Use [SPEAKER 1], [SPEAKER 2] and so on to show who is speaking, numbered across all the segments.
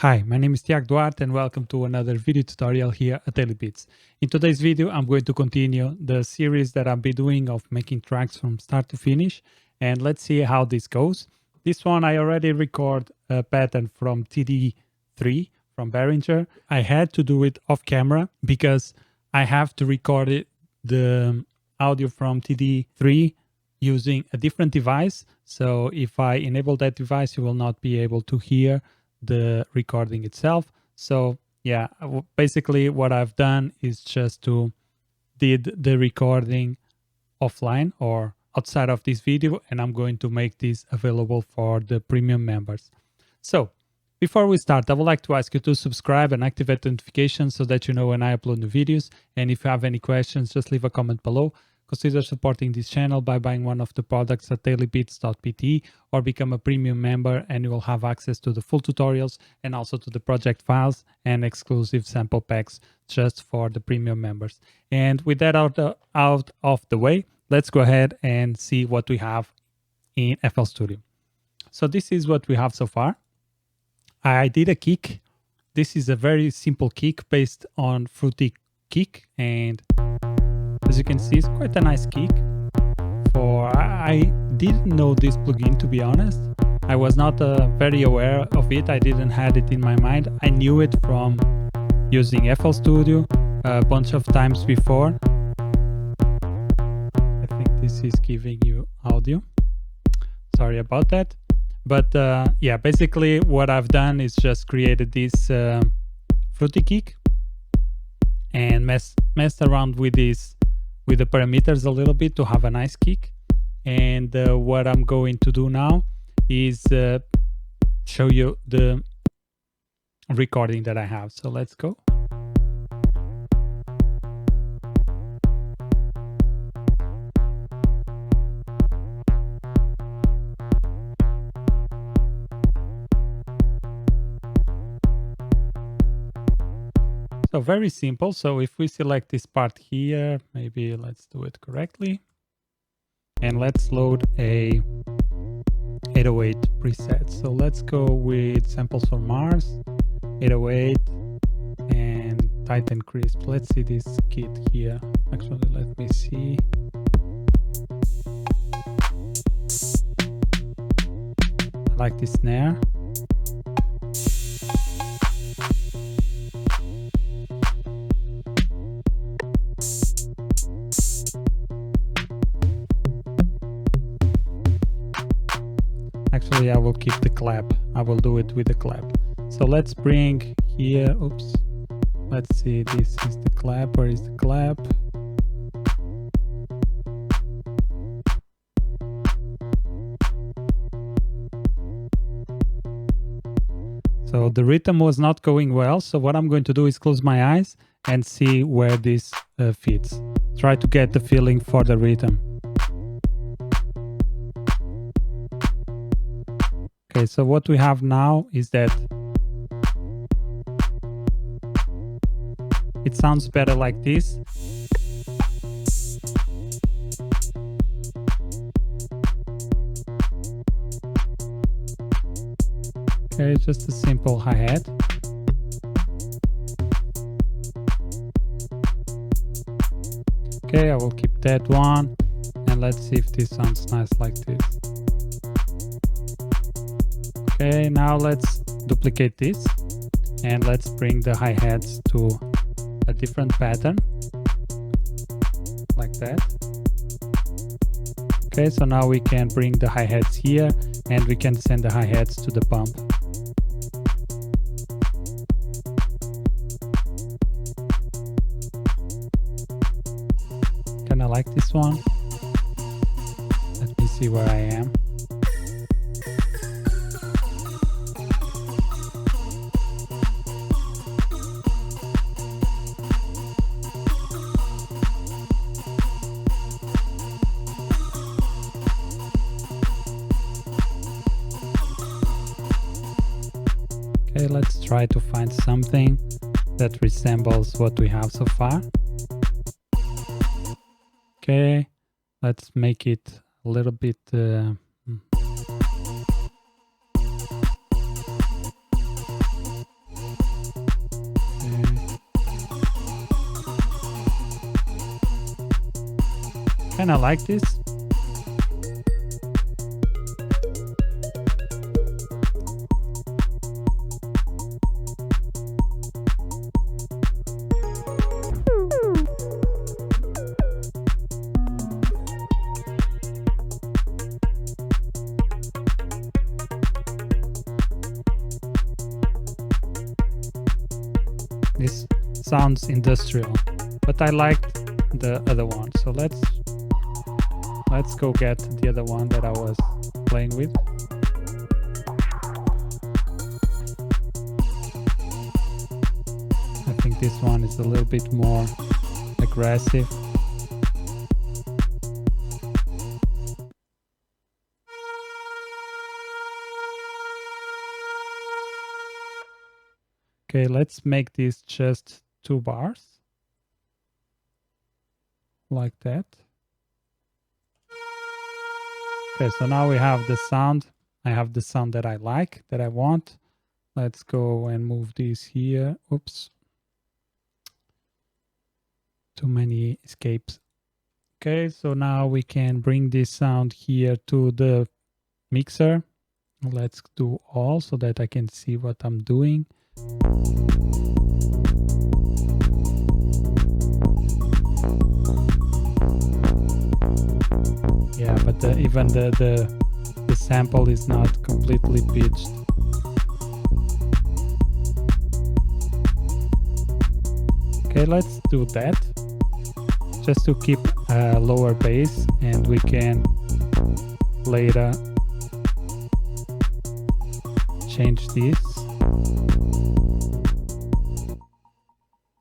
[SPEAKER 1] Hi, my name is Tiago Duarte and welcome to another video tutorial here at Daily Beats. In today's video, I'm going to continue the series that I've been doing of making tracks from start to finish, and let's see how this goes. This one I already record a pattern from TD3 from Behringer. I had to do it off camera because I have to record the audio from TD3 using a different device. So if I enable that device, you will not be able to hear the recording itself. So yeah, basically what I've done is just to did the recording offline or outside of this video, and I'm going to make this available for the premium members. So before we start, I would like to ask you to subscribe and activate notifications so that you know when I upload new videos. And if you have any questions, just leave a comment below. Consider supporting this channel by buying one of the products at dailybeats.pt or become a premium member, and you will have access to the full tutorials and also to the project files and exclusive sample packs just for the premium members. And with that out of the way, let's go ahead and see what we have in FL Studio. So this is what we have so far. I did a kick. This is a very simple kick based on Fruity kick, and as you can see, it's quite a nice kick. I didn't know this plugin, to be honest. I was not very aware of it. I didn't have it in my mind. I knew it from using FL Studio a bunch of times before. I think this is giving you audio. Sorry about that. But yeah, basically what I've done is just created this Fruity kick and messed around with this, with the parameters a little bit to have a nice kick. And what I'm going to do now is show you the recording that I have. So let's go. So very simple. So if we select this part here, maybe let's do it correctly. And let's load a 808 preset. So let's go with samples from Mars, 808 and Titan Crisp. Let's see this kit here. Actually, let me see. I like this snare. Actually, I will keep the clap. I will do it with the clap. So let's bring here, oops. Let's see, this is the clap. Where is the clap? So the rhythm was not going well. So what I'm going to do is close my eyes and see where this fits. Try to get the feeling for the rhythm. Okay, so what we have now is that it sounds better like this. Okay, just a simple hi-hat. Okay, I will keep that one, and let's see if this sounds nice like this. Okay, now let's duplicate this and let's bring the hi-hats to a different pattern, like that. Okay, so now we can bring the hi-hats here and we can send the hi-hats to the pump. Kinda like this one. Let me see where I am. Okay, let's try to find something that resembles what we have so far. Okay, let's make it a little bit Kind of like this. This sounds industrial, but I liked the other one, so let's go get the other one that I was playing with. I think this one is a little bit more aggressive. Okay, let's make this just 2 bars. Like that. Okay, so now we have the sound. I have the sound that I like, that I want. Let's go and move this here. Oops. Too many escapes. Okay, so now we can bring this sound here to the mixer. Let's do all so that I can see what I'm doing. Yeah, but even the sample is not completely pitched. Okay, let's do that just to keep a lower bass, and we can later change this.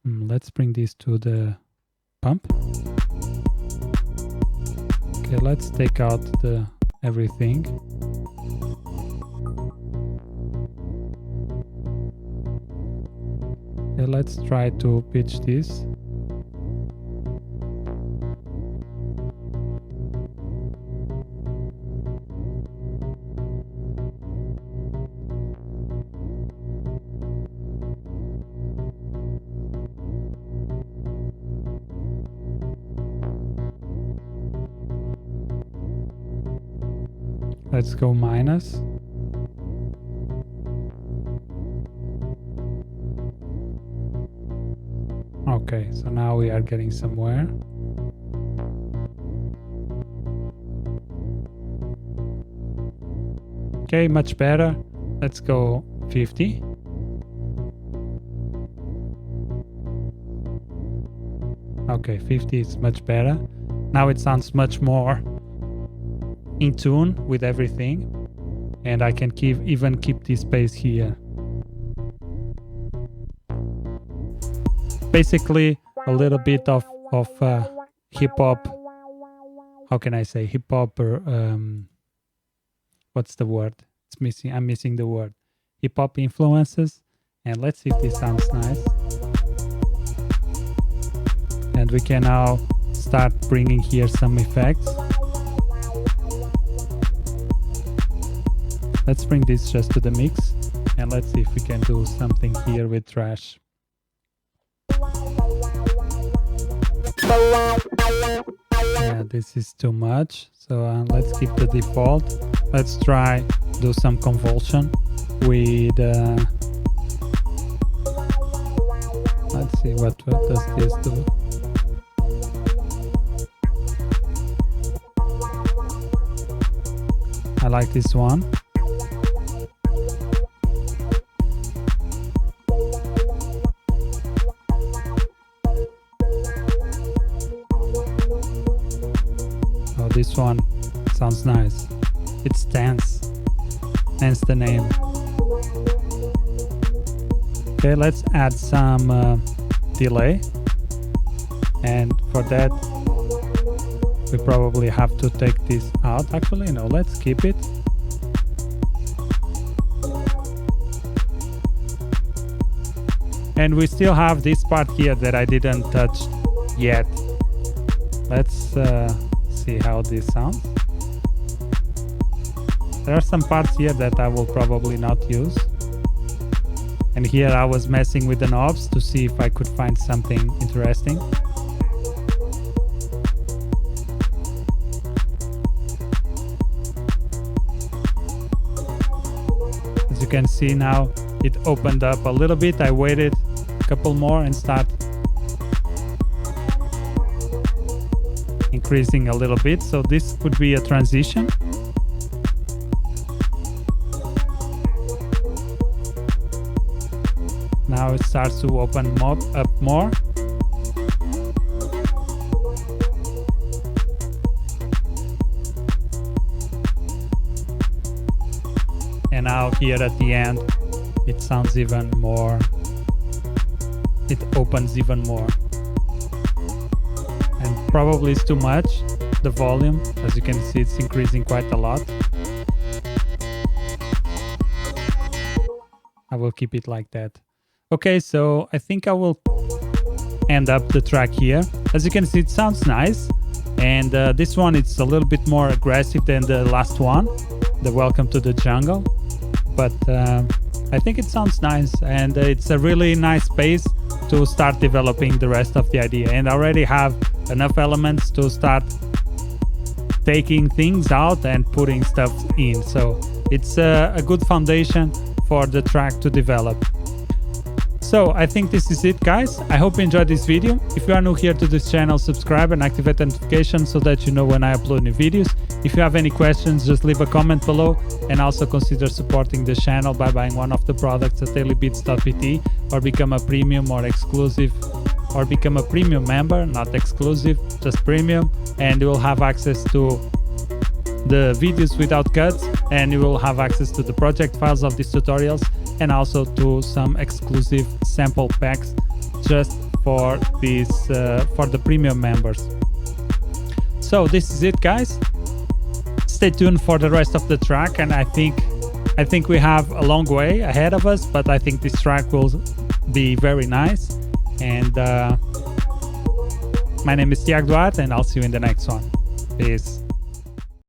[SPEAKER 1] Let's bring this to the pump. Okay, let's take out the everything. Okay, let's try to pitch this. Let's go minus. Okay, so now we are getting somewhere. Okay, much better. Let's go 50. Okay, 50 is much better. Now it sounds much more in tune with everything, and I can even keep this bass here. Basically a little bit of hip-hop, how can I say, hip-hop, or what's the word? It's missing, I'm missing the word. Hip-hop influences, and let's see if this sounds nice. And we can now start bringing here some effects. Let's bring this just to the mix, and let's see if we can do something here with trash. Yeah, this is too much, so let's keep the default. Let's try do some convulsion with let's see what does this do. I like this one. This one sounds nice. It's dance, hence the name. Okay, let's add some delay, and for that we probably have to take this out. Actually, no, let's keep it. And we still have this part here that I didn't touch yet. Let's see how this sounds. There are some parts here that I will probably not use. And here I was messing with the knobs to see if I could find something interesting. As you can see now, it opened up a little bit. I waited a couple more and start increasing a little bit. So this could be a transition. Now it starts to open up more. And now here at the end, it sounds even more, it opens even more. And probably it's too much, the volume. As you can see, it's increasing quite a lot. I will keep it like that. Okay, so I think I will end up the track here. As you can see, it sounds nice. And this one, it's a little bit more aggressive than the last one, the Welcome to the Jungle. But I think it sounds nice, and it's a really nice space to start developing the rest of the idea. And I already have enough elements to start taking things out and putting stuff in. So it's a good foundation for the track to develop. So I think this is it, guys. I hope you enjoyed this video. If you are new here to this channel, subscribe and activate notifications so that you know when I upload new videos. If you have any questions, just leave a comment below, and also consider supporting the channel by buying one of the products at dailybeats.pt, or become a premium or exclusive, or become a premium member, not exclusive, just premium, and you will have access to the videos without cuts, and you will have access to the project files of these tutorials, and also to some exclusive sample packs just for these for the premium members. So this is it, guys. Stay tuned for the rest of the track, and I think we have a long way ahead of us, but I think this track will be very nice. And my name is Tiago Duarte, and I'll see you in the next one. Peace.